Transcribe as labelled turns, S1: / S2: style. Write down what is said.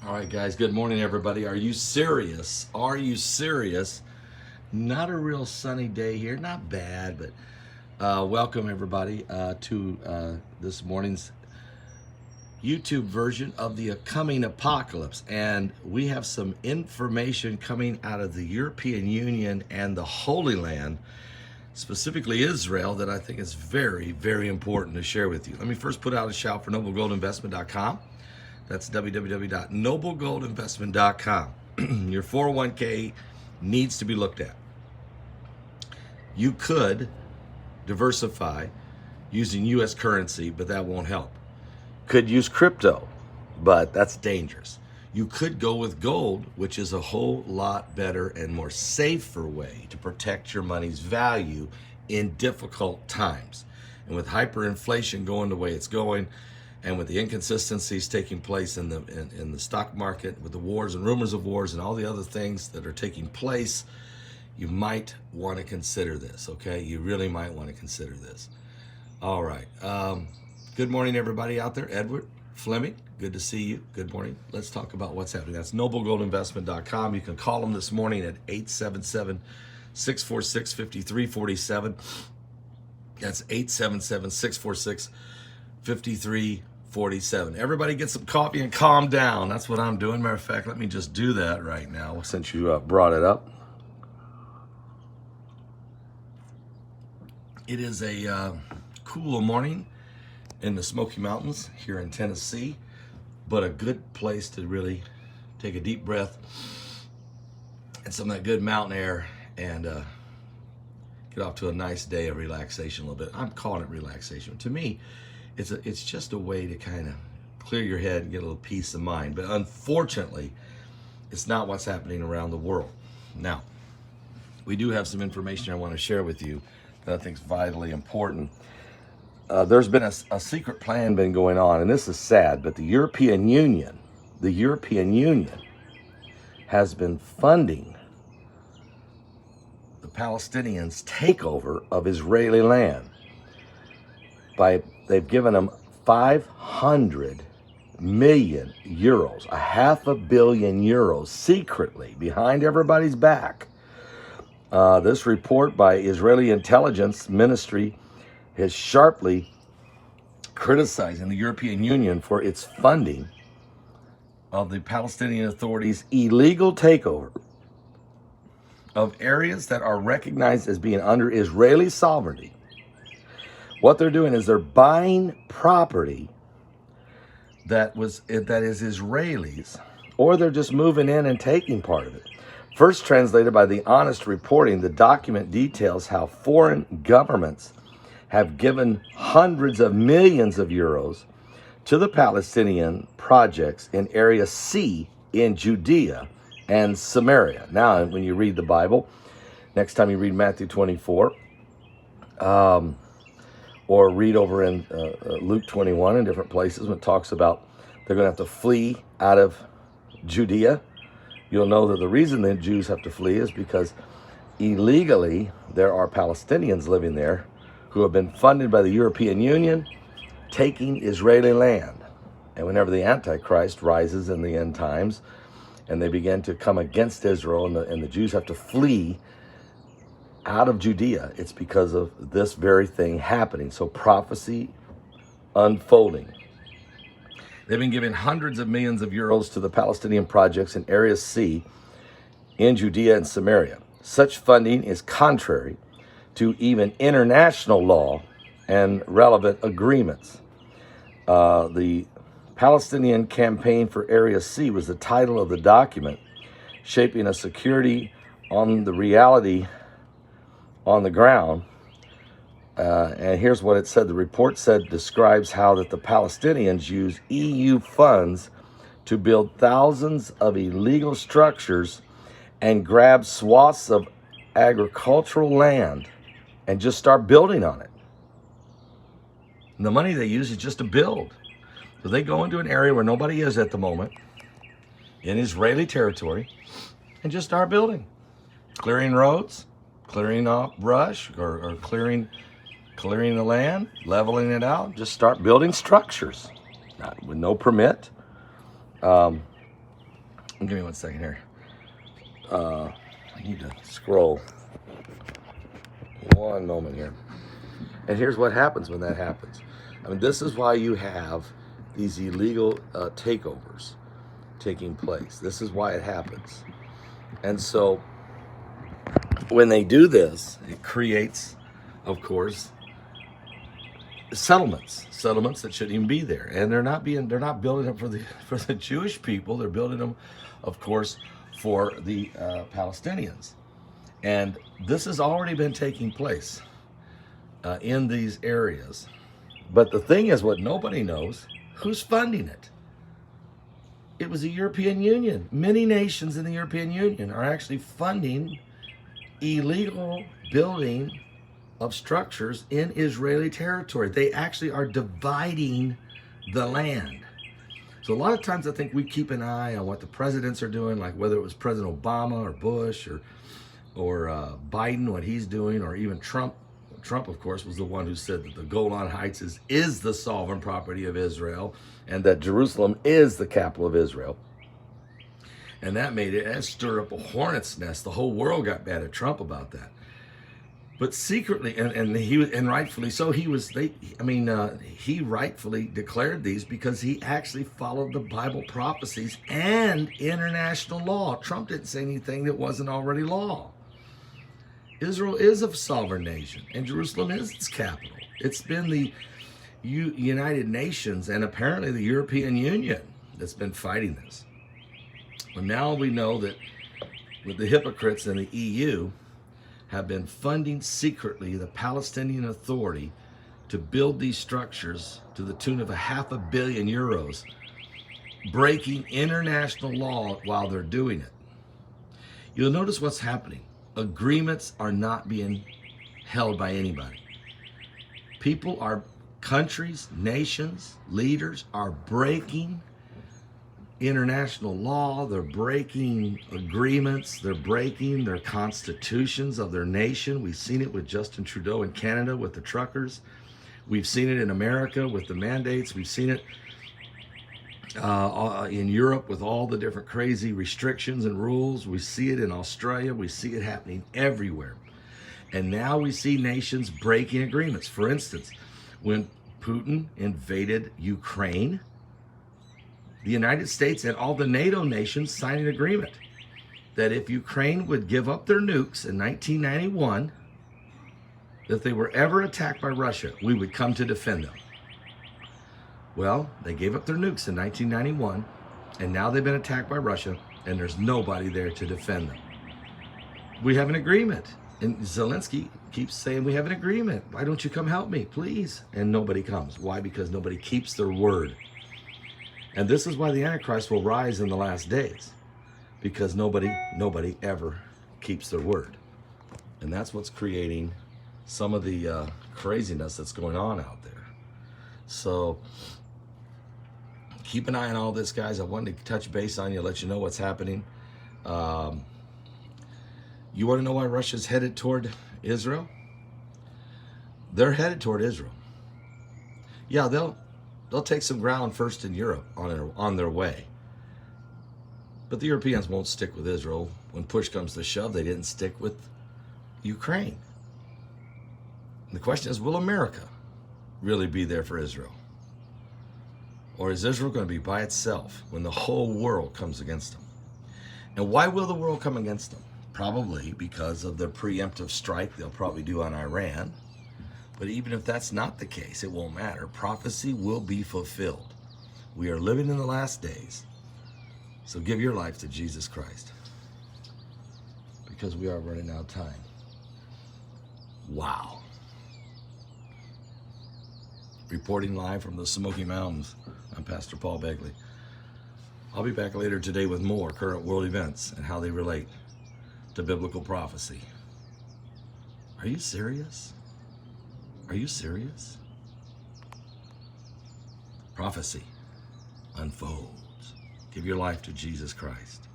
S1: All right, guys. Good morning, everybody. Are you serious? Are you serious? Not a real sunny day here. Not bad, but welcome, everybody, to this morning's YouTube version of the coming apocalypse. And we have some information coming out of the European Union and the Holy Land, specifically Israel, that I think is very, very important to share with you. Let me first put out a shout for noblegoldinvestment.com. That's www.noblegoldinvestment.com. Your 401k needs to be looked at. You could diversify using US currency, but that won't help. Could use crypto, but that's dangerous. You could go with gold, which is a whole lot better and more safer way to protect your money's value in difficult times. And with hyperinflation going the way it's going, and with the inconsistencies taking place in the stock market, with the wars and rumors of wars and all the other things that are taking place, you might want to consider this, okay? You really might want to consider this. All right. Good morning, everybody out there. Edward Fleming, good to see you. Good morning. Let's talk about what's happening. That's noblegoldinvestment.com. You can call them this morning at 877-646-5347. That's 877-646-5347. Everybody get some coffee and calm down. That's what I'm doing. Matter of fact, let me just do that right now since you brought it up. It is a cool morning in the Smoky Mountains here in Tennessee, but a good place to really take a deep breath and some of that good mountain air and get off to a nice day of relaxation a little bit. I'm calling it relaxation. To me, it's just a way to kind of clear your head and get a little peace of mind. But unfortunately, it's not what's happening around the world. Now, we do have some information I want to share with you that I think is vitally important. There's been a secret plan been going on, and this is sad, but the European Union has been funding the Palestinians' takeover of Israeli land. They've given them 500 million euros, €500 million, secretly behind everybody's back. This report by Israeli intelligence ministry is sharply criticizing the European Union for its funding of the Palestinian Authority's illegal takeover of areas that are recognized as being under Israeli sovereignty. What they're doing is they're buying property that is Israelis, or they're just moving in and taking part of it. First translated by The Honest Reporting, the document details how foreign governments have given hundreds of millions of euros to the Palestinian projects in Area C in Judea and Samaria. Now, when you read the Bible, next time you read Matthew 24, or read over in Luke 21 and different places when it talks about they're going to have to flee out of Judea, you'll know that the reason the Jews have to flee is because illegally there are Palestinians living there who have been funded by the European Union taking Israeli land. And whenever the Antichrist rises in the end times and they begin to come against Israel and the Jews have to flee out of Judea, it's because of this very thing happening. So prophecy unfolding. They've been giving hundreds of millions of euros to the Palestinian projects in Area C in Judea and Samaria. Such funding is contrary to even international law and relevant agreements. The Palestinian Campaign for Area C was the title of the document, shaping a security on the reality on the ground. And here's what it said. The report describes how that the Palestinians use EU funds to build thousands of illegal structures and grab swaths of agricultural land and just start building on it. And the money they use is just to build. So they go into an area where nobody is at the moment, in Israeli territory, and just start building. Clearing roads, clearing off brush, or clearing the land, leveling it out, just start building structures with no permit. Give me 1 second here. I need to scroll. One moment here. And here's what happens when that happens. I mean, this is why you have these illegal takeovers taking place. This is why it happens. And so when they do this, it creates, of course, settlements that shouldn't even be there. And they're not building them for the Jewish people. They're building them, of course, for the Palestinians. And this has already been taking place in these areas. But the thing is, what nobody knows, who's funding it? It was the European Union. Many nations in the European Union are actually funding illegal building of structures in Israeli territory. They actually are dividing the land. So a lot of times I think we keep an eye on what the presidents are doing, like whether it was President Obama or Bush or Biden, what he's doing, or even Trump. Trump, of course, was the one who said that the Golan Heights is the sovereign property of Israel and that Jerusalem is the capital of Israel. And that stirred up a hornet's nest. The whole world got mad at Trump about that. But secretly, and rightfully so, he rightfully declared these because he actually followed the Bible prophecies and international law. Trump didn't say anything that wasn't already law. Israel is a sovereign nation, and Jerusalem is its capital. It's been the United Nations and apparently the European Union that's been fighting this. Well, now we know that with the hypocrites in the EU have been funding secretly the Palestinian Authority to build these structures to the tune of €500 million, breaking international law while they're doing it. You'll notice what's happening. Agreements are not being held by anybody. Countries, nations, leaders are breaking international law. They're breaking agreements. They're breaking their constitutions of their nation. We've seen it with Justin Trudeau in Canada with the truckers. We've seen it in America with the mandates. We've seen it in Europe with all the different crazy restrictions and rules. We see it in Australia. We see it happening everywhere. And now we see nations breaking agreements. For instance, when Putin invaded Ukraine, the United States and all the NATO nations signed an agreement that if Ukraine would give up their nukes in 1991, if they were ever attacked by Russia, we would come to defend them. Well, they gave up their nukes in 1991, and now they've been attacked by Russia, and there's nobody there to defend them. We have an agreement. And Zelensky keeps saying, we have an agreement. Why don't you come help me, please? And nobody comes. Why? Because nobody keeps their word. And this is why the Antichrist will rise in the last days, because nobody ever keeps their word. And that's what's creating some of the craziness that's going on out there. So keep an eye on all this, guys. I wanted to touch base on you, let you know what's happening. You want to know why Russia's headed toward Israel? They're headed toward Israel. Yeah, they'll take some ground first in Europe on their way. But the Europeans won't stick with Israel. When push comes to shove, they didn't stick with Ukraine. And the question is, will America really be there for Israel? Or is Israel going to be by itself when the whole world comes against them? And why will the world come against them? Probably because of the preemptive strike they'll probably do on Iran. But even if that's not the case, it won't matter. Prophecy will be fulfilled. We are living in the last days. So give your life to Jesus Christ, because we are running out of time. Wow. Reporting live from the Smoky Mountains, I'm Pastor Paul Begley. I'll be back later today with more current world events and how they relate to biblical prophecy. Are you serious? Are you serious? Prophecy unfolds. Give your life to Jesus Christ.